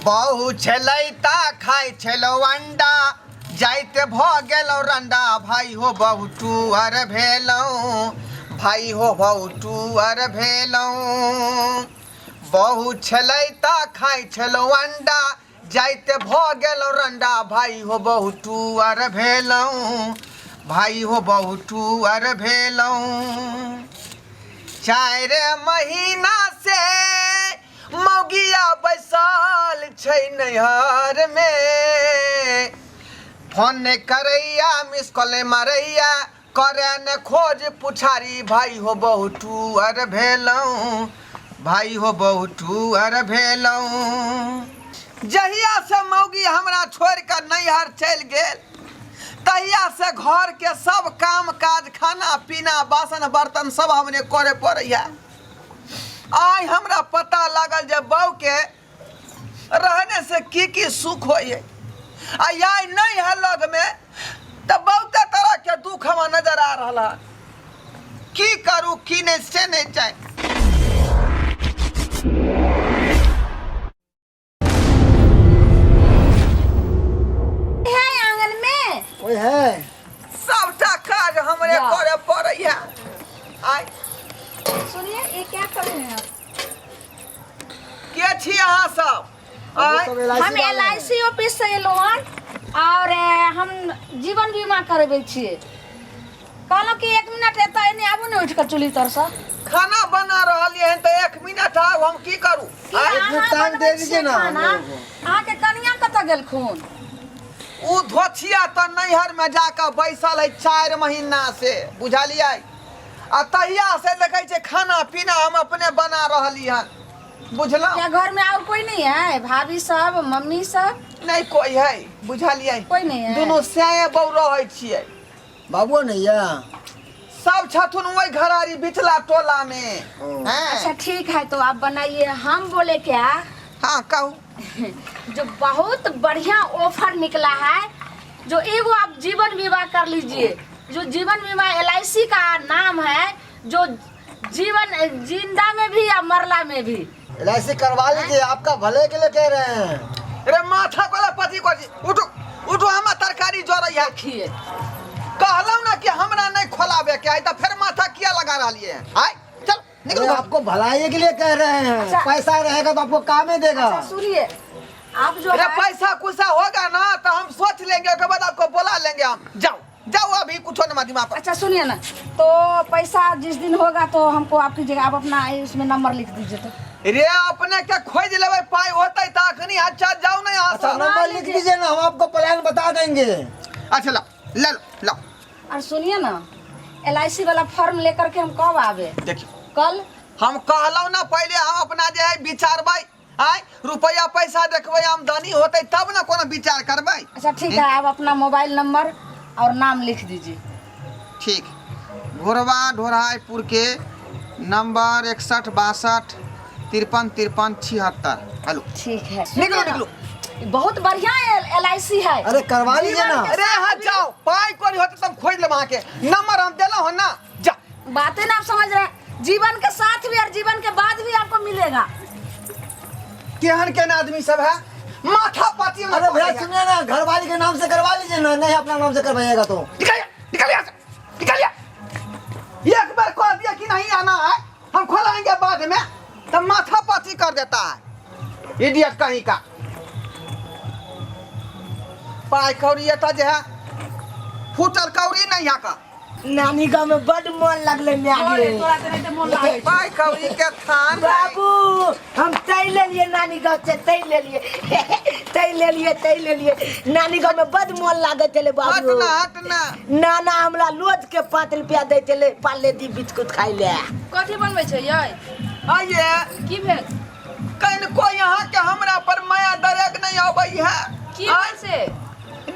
बहु छलैता खाइ छलौ अंडा जाइत भ गेलौ रंडा भाई हो बहु टुअर भेलौ भाई हो बहु टुअर भेलौ बहु छलैता खाइ छलौ अंडा जाइत भ गेलौ रंडा भाई हो बहु टुअर भेलौ भाई हो बहु टुअर भेलौ 4 महीना से मौगिया बैसल छै नैहर में फोन करैया मिस कॉल मारैया करे न खोज पुछारी भाई हो बहु टुअर भेलौ भाई हो बहु टुअर भेलौ जहिया से मौगी हमरा छोड़ कर नैहर चल गेल तहिया से घर के सब काम काज खाना पीना बासन बर्तन सब हमने करे पड़ैया आई हमरा पता लागल जे बहू के रहने से की सुख होय आई नहीं है लग में तो बहुत तरह के दुख हम नजर आ रहा की करूं की नहीं से नहीं जाए आंगन में कोई है सबटा काज हमरे करे पड़ैया आई सुनिए ये क्या कर रहे हैं के छी अहाँ सब हम LIC ऑफिस से एलो हन और हम जीवन बीमा करबे छिए कहलो कि 1 मिनट एता एने आबू ने उठ के चुली तर से खाना बना रहलिए हैं तो 1 मिनट आब हम की करूं टाइम दे दीजिए ना अहाँ के कनिया कत गेल खून उ धोछिया तो नैहर में जाकर बैसल है 4 महीना से बुझलिए आ तहिया से देखे छे खाना पीना हम अपने बना रहली हन बुझलो क्या घर में और कोई नहीं है भाभी सब मम्मी सब नहीं कोई है बुझलिए कोई नहीं है दोनों साये बहु रहे छिए बाबू नहीं है सब छथुन वही घरारी बिचला टोला में हैं अच्छा ठीक है तो आप बनाइए हम बोले क्या हां कहू जो बहुत बढ़िया ऑफर निकला है जो एगो आप जीवन बीमा कर लीजिए जो जीवन बीमा LIC का नाम है जो जीवन जिंदा में भी या मरला में भी LIC करवा लीजिए आपका भले के लिए कह रहे हैं अरे माथा कोला पति को उठो उठो हम तरकारी जोरै है देखिए कहलौ ना कि हमरा नहीं खोलाबे के है त फिर माथा किया लगा रहलिए आय चल निकलो अरे आपको भलाई के लिए कह रहे हैं अच्छा। पैसा रहेगा तो आपको काम ही देगा अच्छा सुनिए आप जो अरे है पैसा कुछ होगा ना तो हम सोच लेंगे उसके बाद आपको बुला लेंगे हम जाओ जाओ अभी कुछ न दिमाग पर अच्छा सुनिए ना तो पैसा जिस दिन होगा तो हमको आपकी जगह आप अपना इसमें नंबर लिख दीजिए तो रे अपने के खोज लेबै पाई होतै त अखनी अच्छा जाओ ना यहाँ अच्छा से नंबर लिख दीजिए ना हम आपको प्लान बता देंगे अच्छा लो ले लो और सुनिए ना LIC वाला फॉर्म लेकर के हम कब आवे देखियो कल हम कहलौ ना पहले हम अपना जे है विचारबै आय रुपया पैसा देखबै आमदनी होतै तब ना कोनो विचार करबै अच्छा ठीक है आप अपना मोबाइल नंबर और नाम लिख दीजिए ठीक घोरवा ढोराईपुर के नंबर 61 62 53 53 76 हेलो ठीक है निकलो सुनिए ना, निकलो बहुत बढ़िया LIC है अरे करवा लीजिए ना अरे हाँ जाओ पाई कोनी होते तब खोज ले वहाँ के नंबर हम देला हो ना जा बातें ना आप समझ रहे हैं जीवन के साथ भी और जीवन के बाद भी आपको मिलेगा केहन केहन आदमी सब है माथा पाती में अरे भैया सुनिए ना घर वाली के नाम से करवा लीजिए ना नहीं अपना नाम से करवाइएगा तो निकल यहाँ से निकल यहाँ एक बार कह दिया कि नहीं आना है हम खोलाएंगे बाद में तब माथा पाती कर देता है इडियट कहीं का पाई कौड़ी तो जो है फूटल कौड़ी नहीं यहाँ का नानी गाँव में बड़ मन लगले पाई कौड़ी के थान बाबू हम तय ले लिए नानी गाँव से तय ले लिए नानी गाँव में बड़ मन लागे चले बाबू हटना हटना नाना हमरा लोज के 5 रुपया दे चले पाले दी बिस्कुट खाई ले कथी बनबै छै यै आइए की भेल कहीं को यहाँ के हमरा पर माया दरक नहीं आबै है की भेल से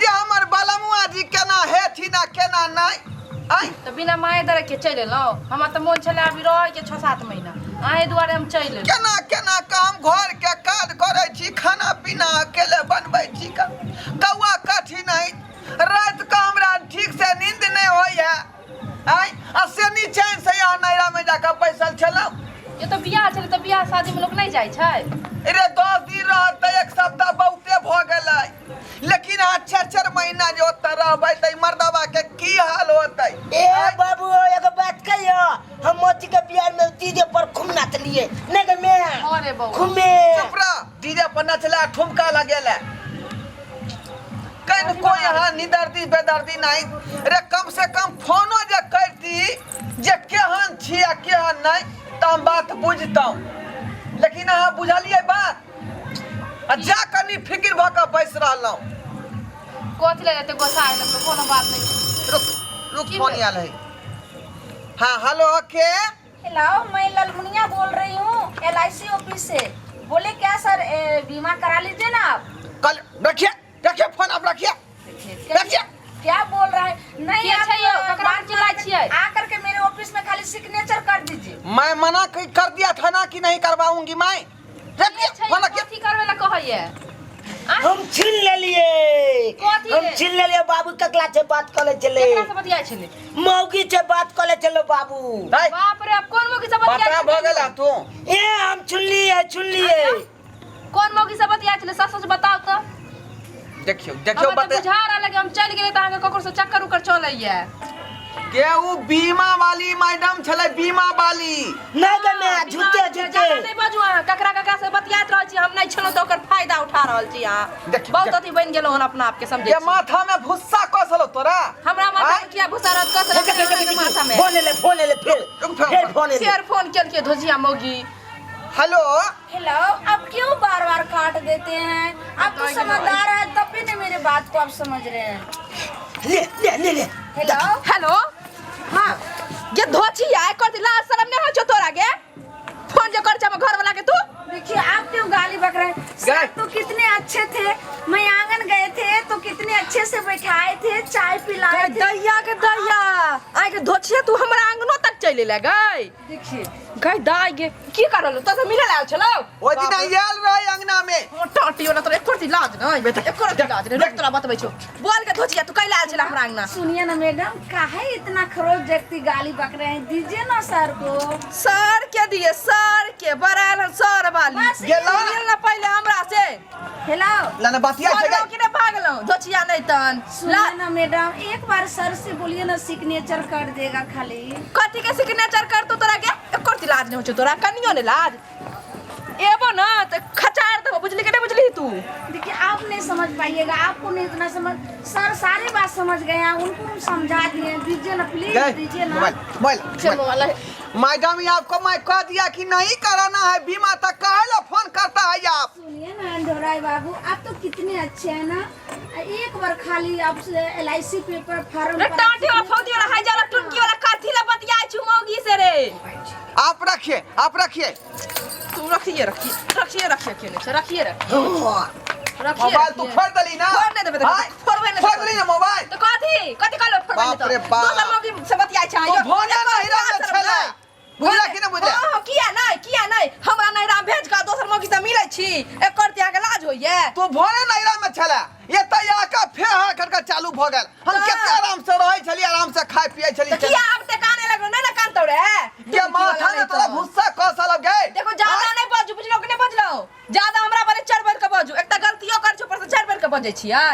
जे हमर बालमुआ जी केना हेथी ना केना नहीं आई तो बिना माए दर के चल एलो हमरा त मन छले अभी रह के 6-7 महीना आए दुआरे हम चल एलो केना केना काम घर के काज करे छी खाना पीना अकेले बनबै छी का कौआ कठी नहीं रात का हमरा ठीक से नींद नहीं होय है आई असेनी चैन से यहाँ नैरा में जाकर बैसल छलौ ये तो बियाह चले तो बियाह शादी में लोग नहीं जाय छै अरे 10 दिन रहत 1 सप्ताह पर नचला ठुमका लगेला कहीं कोई यहाँ निदर्दी बेदर्दी नहीं रे कम से कम फोनो जे करती जे केहन छी आ केहन नहीं तो हम बात बुझतौ लेकिन अहाँ बुझलिए बात आ जा कनी फिक्र भ के बैस रहलौ कोथी ले लेते गोसा आइल तो कोनो बात नहीं रुक फोन आयल है हाँ हेलो के हेलो मैं ललमुनिया बोल रही हूँ LIC ऑफिस से बोले क्या सर बीमा करा लीजिए ना आप कल रखिए फोन आप रखिए क्या बोल रहा है नहीं क्या आप चाहिए? ककरा चिल्लाए छियै? आकर के मेरे ऑफिस में खाली सिग्नेचर कर दीजिए मैं मना कर दिया था ना कि नहीं करवाऊंगी मैं रखिए फोन रखिए कोथी करवे ला कहइए हम छीन ले लिए कथी हम रे? छीन ले लिए बाबू तकला से बात करे चले केकरा से बतियाइ छले मौगी से बात करे चलो बाबू नहीं बाप रे अब कोन मौगी से बतियाइ पता भ गेला तू ए हम छीन लिए कोन मौगी से बतियाइ छले सच बताओ तो देखियो हमें बता तो बुझा रहा लगे हम चल गेले त आगे ककरो से चक्कर उकर चलैया के उ बीमा वाली मैडम छले बीमा वाली नहीं तो मैं झूठे नहीं बाजू अहाँ ककरा से बतियाइत रहल छी हम नहीं छलो तो ओकर फायदा उठा रहल छी अहाँ देखियौ, बहुत अथी बन गेलो हन अपना आप के समझे ये माथा में भुस्सा कसलो तोरा हमरा माथा आँय? में किया भुसारत कस माथा में फोन ले फिर फोन ले शेर फोन केल के धोजिया मौगी हेलो हेलो आप क्यों बार बार काट देते हैं आप तो समझदार है तब भी नहीं मेरे बात को आप समझ रहे हैं ले हेलो हेलो हां ये धोचिया कर दिला शर्म नहीं हो तोरा गे फोन जो कर छ घर वाला के तू देखिए आप क्यों गाली बक रहे हैं सर तो कितने अच्छे थे मैं आंगन गए थे तो कितने अच्छे से बैठाए थे चाय पिलाए थे दैया के दैया आइ के धोचिया तू हमरा आंगनो तक चले ले गई देखिए गई दाई गे की करल तो से मिले आल छलो ओ दिन आयल रहे अंगना में टाटी वाला तोरा एको लाज नहीं बेटा एको लाज नहीं रुक तोरा बतबै छौ बोल के धोचिया तू कैला आल छला हमरा आंगना सुनिए ना मैडम काहे इतना खरोच व्यक्ति गाली बक रहे हैं दीजिए ना सर को सर के दिए सर के बराल सर वाली बस गेला ना पहले हमरा से हेलो लाने बतिया से भागलो कि नहीं भागलो धोचिया नहीं तन सुनिए ना मैडम एक बार सर से बोलिए ना सिग्नेचर कर देगा खाली कथी के सिग्नेचर कर तू तोरा के एको लाज नहीं हो तोरा कनियो ने लाज एबो ना तो खचार दबो बुझली के नहीं बुझली तू देखिए आप नहीं समझ पाइएगा आपको नहीं इतना समझ सर सारी बात समझ गए हैं उनको हम समझा दिए दीजिए ना प्लीज दीजिए ना मोबाइल वाला मैडम ये आपको मैं कह दिया कि नहीं कराना है बीमा तक काहे लो फोन करता है आप सुनिए ना अंधोराय बाबू आप तो कितने अच्छे हैं ना एक बार खाली आपसे LIC पेपर फॉर्म रे टाटी वाला फौजी वाला हाई जाला टुनकी वाला काथी ला बतियाई छु मौगी से रे आप रखिए तू रखिए केने से रखिए मोबाइल तू फोड़ दली ना फोड़ नहीं देबे फोड़ दली ना मोबाइल तो कथी कहलो फोड़ बाप रे बाप। दोसर मौगी से बतियाई छ तू फोन नहीं रख छला बुझला कि नहीं बुझला हां किया नहीं हमरा नहीं राम भेज का दोसर मौगी से मिलै छी एकर त्याग के लाज होइए तू भोरे नैरा में छला ये तैया का फेहा करके चालू भ गेल हम केते आराम से रहै छली आराम से खाय पियै छली तो किया अब ते काने लगलो नहीं ना कान तोड़े ये माथा में तोरा भुस्सा कसल गए देखो ज्यादा नहीं बाजू बुझलो कि नहीं बजलो ज्यादा हमरा बारे चढ़ बढ़ के बाजू एक त गलतियो कर छ पर से चढ़ बढ़ के बजै छियै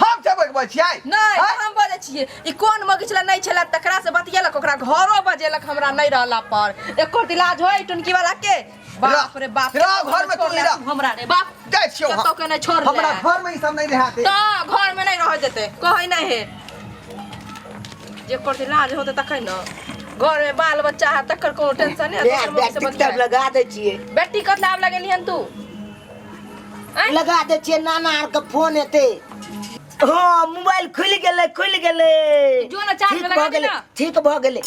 हम जब बचियै नहीं हम बजै छियै ई कोन मौगी छला नहीं छला तकरा से बतियेलक ओकरा घरो बजेलक हमरा नहीं रहला पर एको इलाज होय टुनकी वाला के बाप रे बाप घर में तू रह हमरा रे बाप जाय छियो कतो के नहीं छोड़ हमरा घर में ई सब नहीं रहते तो घर में नहीं रह जेते कहै नहीं है जे कोर इलाज होते तखै न घर में बाल बच्चा है तकर कोनो टेंशन नहीं दोसर मौगी से बतिया लगा दे छिए बेटी कत लाभ लगेलिहन तू लगा दे छिए नाना आर के फोन एते हां मोबाइल खुल गेले जो ना चार्ज में लगा दे ना ठीक भ गेले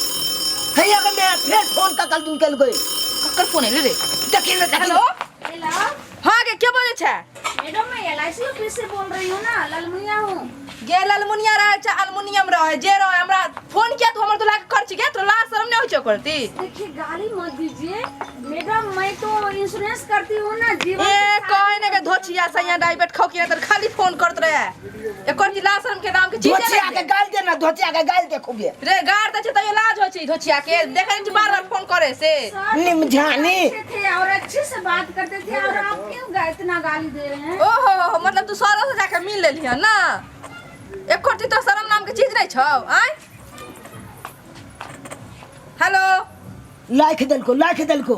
हैया के मैं फिर फोन का कल तुम कल गई ककर फोन है रे देखिए हेलो हेलो हां के के बोले छे मैडम मैं LIC ऑफिस से बोल रही हूँ ना ललमुनिया हूँ गे ललमुनिया रहे छ अल्मुनियम रहे जे रहे हमरा फोन किया तू हमर तो लाके खर्च के तो लाज शर्म नहीं हो छ करती देखिए गाली मत दीजिए मैडम मैं तो इंश्योरेंस करती हूँ ना जीवन ए कहे ने के धोचिया सैया डायबिट खाओ कि तो खाली फोन करत रहे एकर लाज शर्म के नाम के चीज धोचिया के गाल दे ना धोचिया के गाल देखोगे रे गाड़ दे छ त इलाज हो छी धोचिया के देखे न बार-बार फोन करे से निमझानी अच्छे थे और अच्छे से बात करते थे और आप क्यों इतना गाली दे रहे हैं ओहो मतलब तू सरो से जाके मिल लेली है ना एकोटी तो शर्म नाम के चीज नहीं छौ आय हेलो लाइक दल को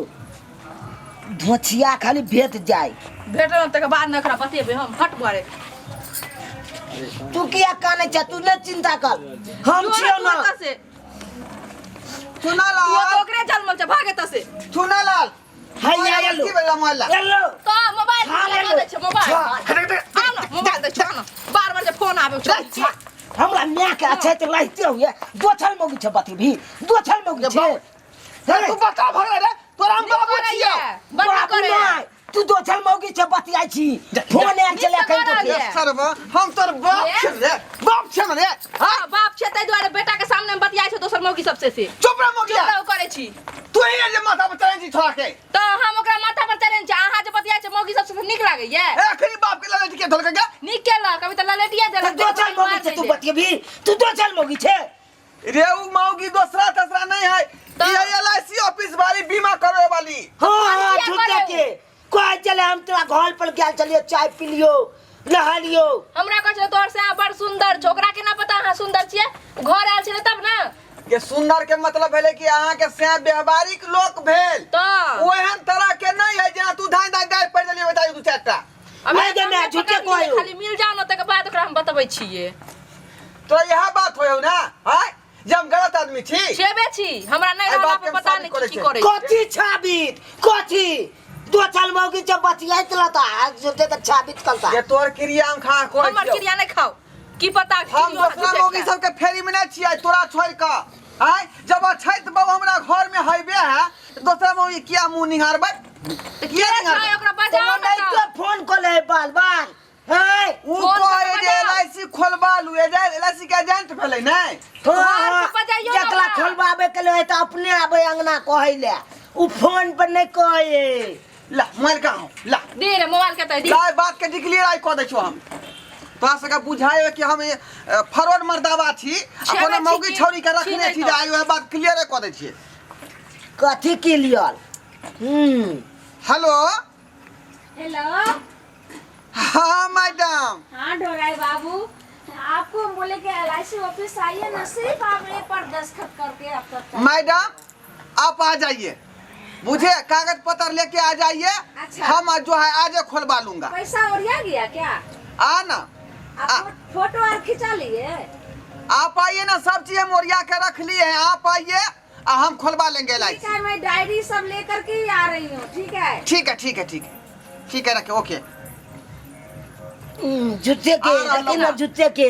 धोछिया खाली भेट जाए। भेटल तक बाद में एकरा बतेबे हम हट बारे। तू किया काने छ, तू न चिंता कर, हम छियो ना। सुनालाल तू ओकरे जन्मल छ भागे तसे। सुनालाल हाय की बेला मोहल्ला हेलो तो मोबाइल लगा दे छ मोबाइल। आना मोबाइल दे छ आना। बार-बार जे फोन आबे छ। हमरा मियां के अच्छे तो लाइते हुए दोछल मौगी छ बती भी दोछल मौगी छ। तू बता भगले रे तोरा हम बाबू छियो। बड़ा करे तू दोछल मौगी छ बतियाई छी फोन आन चले कहि तो सरब हम तोर बाप छ रे बाप छ रे। हां बाप छ तै द्वारे बेटा के सामने में बतियाई छ दोसर मौगी सबसे से। चुप रह मौगी चुप रह करे छी। तू ही जे माथा पर चढ़ै छी छोड़ा के तो हम ओकरा माथा पर चढ़ै छी अहाँ जे बतियाई छ मौगी सबसे नीक लागे ये। एखनी बाप के ललट के धलक के नीक केला कभी त ललेटिया दे। दोछल मौगी छ, तू बतियबी तू दोछल मौगी छ रे। उ मौगी दूसरा तीसरा नहीं है, ये एलआईसी ऑफिस वाली बीमा करवे वाली। हां झूठे के कोई चले हम तोरा घर पर गेल चलियो चाय पी लियो नहा लियो। हमरा कह छ तोर से बड़ सुंदर छोकरा के ना पता हां सुंदर छिए घर आल छले तब ना। के सुंदर के मतलब भेले कि अहाँ के से व्यवहारिक लोक भेल तो ओहन तरह के नहीं है जे तू धाय धाय गाय पड़ जलिए बताई तू चारटा। मैं जे मैं झूठे कहयो खाली मिल जाओ न तक बाद ओकरा हम बतबै छिए। तो यह बात होय ना हाय जे हम गलत आदमी छी छेबे छी हमरा नहीं रहला पे पता नहीं की करे। कथी छाबित कथी दोछल मौगी छ बतियाई तलता झूठे त छाबित कलता। ये तोर क्रिया हम खा को हमर क्रिया नहीं खाओ की पता हम दूसरा मौगी सब के फेरी में नहीं छियै तोरा छोड़ के आय जब छैत बाबू हमरा घर में हइबे है दूसरा मौगी किया मुंह निहारबै किया छै ओकरा बजाओ नहीं ना। तो फोन कोले बाल बाल है उ कोई जे एलआईसी खोलबा लु एलआईसी के एजेंट भेलै नहीं। जकला खोलबाबे के लिए तो अपने आबे अंगना कहैले उ फोन पर नहीं कहे। ला मोबाइल कहां ला दे रे मोबाइल के त दी। ला बात के डिक्लेयर आई क दै छौ हम तोरा सके बुझाए कि हम फरवर्ड मर्दावा छी अपन मौगी छौरी के रखने छी आई ओए बात क्लियर क दै छी। कथी क्लियर हेलो हेलो हाँ मैडम। हाँ डोराई बाबू आपको हम बोले कि एलआईसी ऑफिस आइए ना सिर्फ आप एक पर दस्तखत करके आप तक। मैडम आप आ जाइए मुझे कागज पत्र लेके आ जाइए। अच्छा। हम जो है आज खुलवा लूंगा। पैसा ओरिया गया क्या? आ ना आप फोटो और खिंचा लिए? आप आइए ना सब चीज हम ओरिया के रख लिए हैं आप आइए हम खुलवा लेंगे ठीक है मैं डायरी सब लेकर के ही आ रही हूँ। ठीक है ठीक है ठीक है ठीक है ठीक है रखे ओके। जुत्ते के लेकिन ना जुत्ते के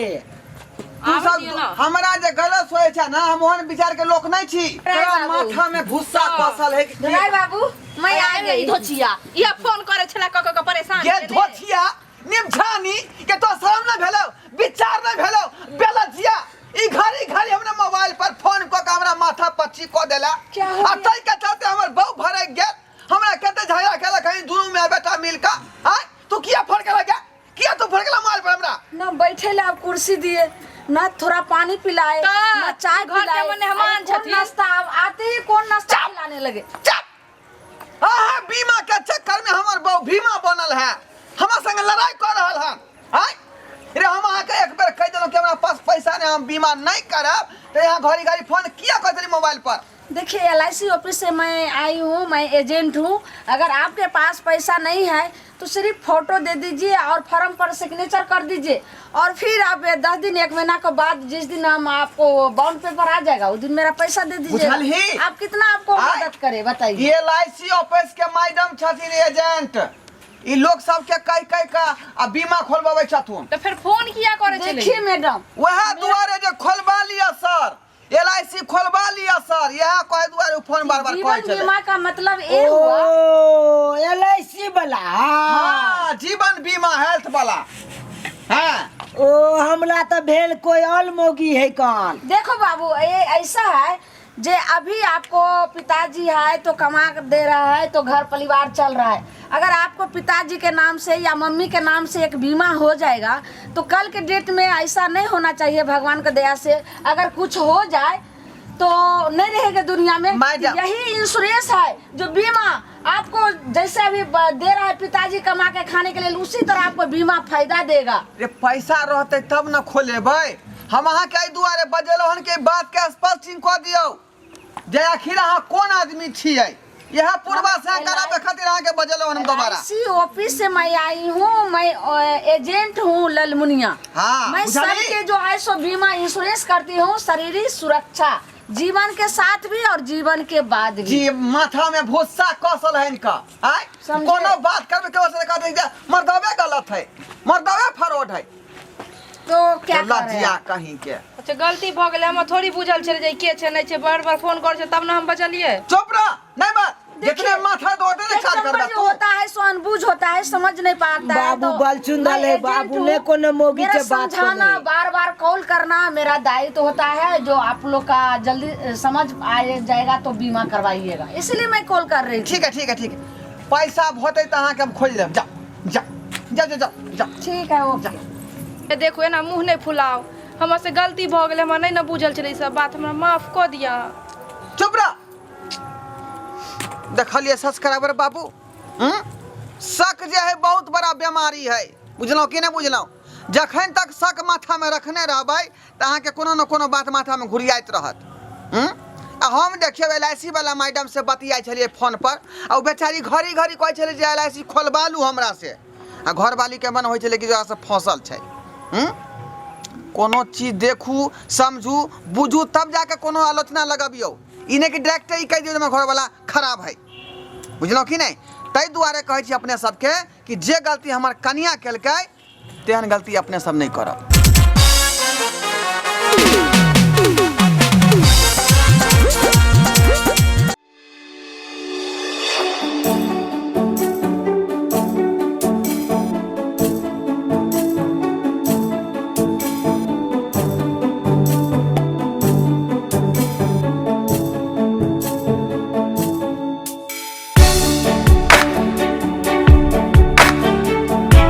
तू सब हमरा जे गलत होय छै ना हम ओहन विचार के लोक नहीं छी। तोरा माथा में भुस्सा कसल है कि डोराई बाबू मैं आ गई। धोचिया या फोन करे छला क परेशान ये धोथिया निमझानी के तो सामने भेलो विचार नहीं भेलो बेलजिया ई घड़ी घड़ी हमने मोबाइल पर फोन को हमरा माथा पच्ची को देला आ तई के चलते हमर बहु भरे गेल हमरा कते झगड़ा केला कहीं दोनों में बेटा मिल का हां तू किया फड़ के लगा किया तू फड़ के मोबाइल पर हमरा ना बैठे ले आप कुर्सी दिए ना थोड़ा पानी पिलाए ना चाय घर के मेहमान छथि नाश्ता आते ही कौन नाश्ता खिलाने लगे। चुप हां बीमा के चक्कर में हमर बहु बीमा बनल है हमरा संग लड़ाई कर रहल है हां रे हम आके एक बार कह देलो कि हमरा पास पैसा नहीं हम बीमा नहीं करब तो यहां घड़ी घड़ी फोन किया कर देली मोबाइल पर। देखिए एलआईसी ऑफिस से मैं आई हूँ मैं एजेंट हूँ। अगर आपके पास पैसा नहीं है तो सिर्फ फोटो दे दीजिए और फॉर्म पर सिग्नेचर कर दीजिए और फिर आप 10 दिन 1 महीना के बाद जिस दिन हम आपको बाउंड पेपर आ जाएगा उस दिन मेरा पैसा दे दीजिए। आप कितना आपको मदद करे बताइए। एलआईसी ऑफिस के मैडम छथिन एजेंट ई लोग सब के कह का बीमा खोलबावे छथुन तो फिर फोन किया करे छले। देखिए मैडम वह दुआरे जे खोलबा लिया सर एलआईसी खोलबा लिया सर यह कहे दुआरे फोन बार-बार कहे जीवन छले। बीमा का मतलब ये हुआ ओ एलआईसी वाला हां जीवन बीमा हेल्थ वाला हां ओ हमरा तो भेल कोई और मोगी है कौन। देखो बाबू ये ऐसा है जे अभी आपको पिताजी है तो कमा दे रहा है तो घर परिवार चल रहा है। अगर आपको पिताजी के नाम से या मम्मी के नाम से एक बीमा हो जाएगा तो कल के डेट में ऐसा नहीं होना चाहिए भगवान की दया से अगर कुछ हो जाए तो नहीं रहेगा दुनिया में। यही इंश्योरेंस है जो बीमा आपको जैसे अभी दे रहा है पिताजी कमा के खाने के लिए उसी तरह आपको बीमा फायदा देगा। रे पैसा रहते तब न खोलेबै हम अहाँ के दुआरे बजेलो हन के बात के स्पष्ट कह दियो जे आखिर अहाँ कौन आदमी छियै यह पूर्वा से करावे खातिर आके बजलो हम दोबारा। इसी ऑफिस से मैं आई हूँ, मैं एजेंट हूँ ललमुनिया। हाँ, मैं बुझा ली? सबके जो है सो बीमा इंश्योरेंस करती हूँ, शारीरिक सुरक्षा जीवन के साथ भी और जीवन के बाद भी। जी माथा में भूसा कौशल है इनका। आय समझे? कोनो बात करबे के वजह से कहते हैं मर्दवे गलत है, मर्दवे फरौड है। तो क्या अल्लाह करें? जिया कहीं के। अच्छा गलती भ गेलै, हम थोड़ी बुझल छलै जे के छै नहीं छै, बार-बार फोन कर छै तब ना हम बचलिए। चुप रह, नहीं बात देखिए, जितने माथा दौड़े ने एक चार नंबर करना जो तू। होता है सो अनबूझ होता है, समझ नहीं पाता है। बाबू तो बल चुन मैं डाले, एजेंट बाबू हूँ। ने कोनो मोगी मेरा से बात समझाना, करे। बार बार कॉल करना मेरा दायित्व होता है। जो आप लोग का जल्दी समझ आ जाएगा तो बीमा करवाइएगा, इसलिए मैं कॉल कर रही थी। ठीक है ठीक है ठीक है, पैसा होते तो अहाँ के हम खोज लेब। जा जा जा जा जा। ठीक है ओके। ए देखो एना मुंह नहीं फुलाओ, हमरा से गलती भ गेलै, हमरा नहीं ना बुझल छलै ई सब बात, हमरा माफ क दिया। चुप रह। देखलिए सब्सक्राइबर बाबू, शक जे है बहुत बड़ा बीमारी है, बुझलौ कि नहीं बुझलौ? जखन तक शक माथा में रखने रहबै तो अहाँ के कोनो न कोनो बात माथा में घुरियाइत रहत। हम देखिए LIC वाला मैडम से बतियाई छलिए फोन पर, और बेचारी घड़ी घड़ी कहै छलै जे LIC खोलबा लू हमरा से, आ घरवाली के मन होइ छलै कि जो से फंसल छै। कोनो चीज देखू समझू बुझू तब जाके कोनो आलोचना लगबियौ, ई नहीं कि डायरेक्ट ही कह दियौ घर वाला खराब है, बुझलौ कि नहीं? ताहि दुआरे कहै छी अपने सबके कि जे गलती हमर कनिया केलकै तेहन गलती अपने सब नहीं करब।